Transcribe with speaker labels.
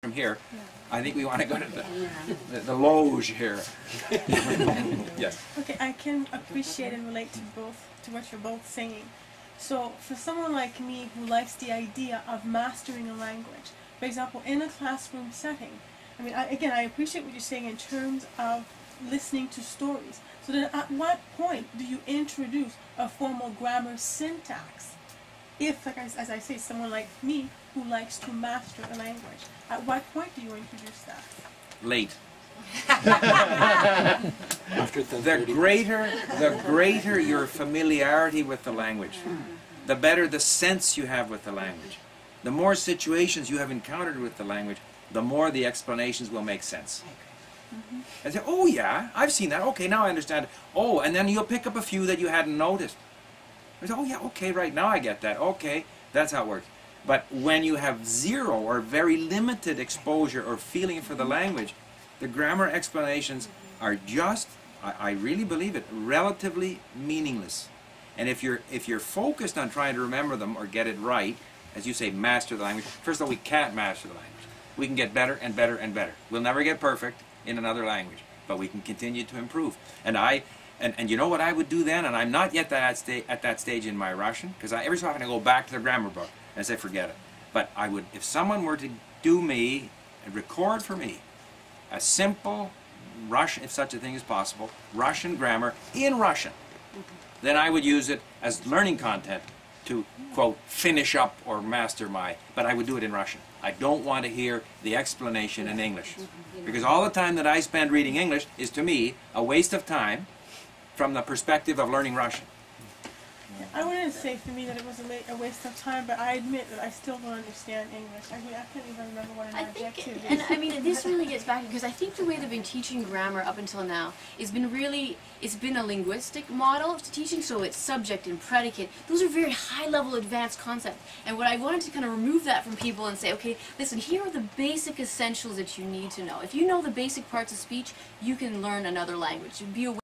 Speaker 1: from here. I think we want to go to the loge here. Yes.
Speaker 2: Okay, I can appreciate and relate to what you're both saying. So for someone like me who likes the idea of mastering a language, for example, in a classroom setting, I mean, I appreciate what you're saying in terms of listening to stories. So then at what point do you introduce a formal grammar syntax? If, like as I say, someone like me who likes to master a language, at what point do you introduce that?
Speaker 1: Late.
Speaker 3: After
Speaker 1: The greater your familiarity with the language, the better the sense you have with the language. The more situations you have encountered with the language, the more the explanations will make sense. And say, oh yeah, I've seen that. Okay, now I understand it. Oh, and then you'll pick up a few that you hadn't noticed. Say, oh yeah, okay, right, now I get that. Okay, that's how it works. But when you have zero or very limited exposure or feeling for the language, the grammar explanations are just, I really believe it, relatively meaningless. And if you're focused on trying to remember them or get it right, as you say, master the language, first of all, we can't master the language. We can get better and better and better. We'll never get perfect in another language, but we can continue to improve. And you know what I would do then? And I'm not yet at that stage in my Russian, because every so often I go back to the grammar book and say, forget it. But I would, if someone were to do me, and record for me, a simple Russian, if such a thing is possible, Russian grammar in Russian, then I would use it as learning content to, quote, finish up or master but I would do it in Russian. I don't want to hear the explanation in English. Because all the time that I spend reading English is, to me, a waste of time from the perspective of learning Russian.
Speaker 2: I wouldn't say for me that it was a waste of time, but I admit that I still don't understand English. I can't even remember what an adjective is.
Speaker 4: And I mean, this really gets back, because I think the way they've been teaching grammar up until now has been it's been a linguistic model of teaching, so it's subject and predicate. Those are very high-level advanced concepts. And what I wanted to kind of remove that from people and say, okay, listen, here are the basic essentials that you need to know. If you know the basic parts of speech, you can learn another language. Be aware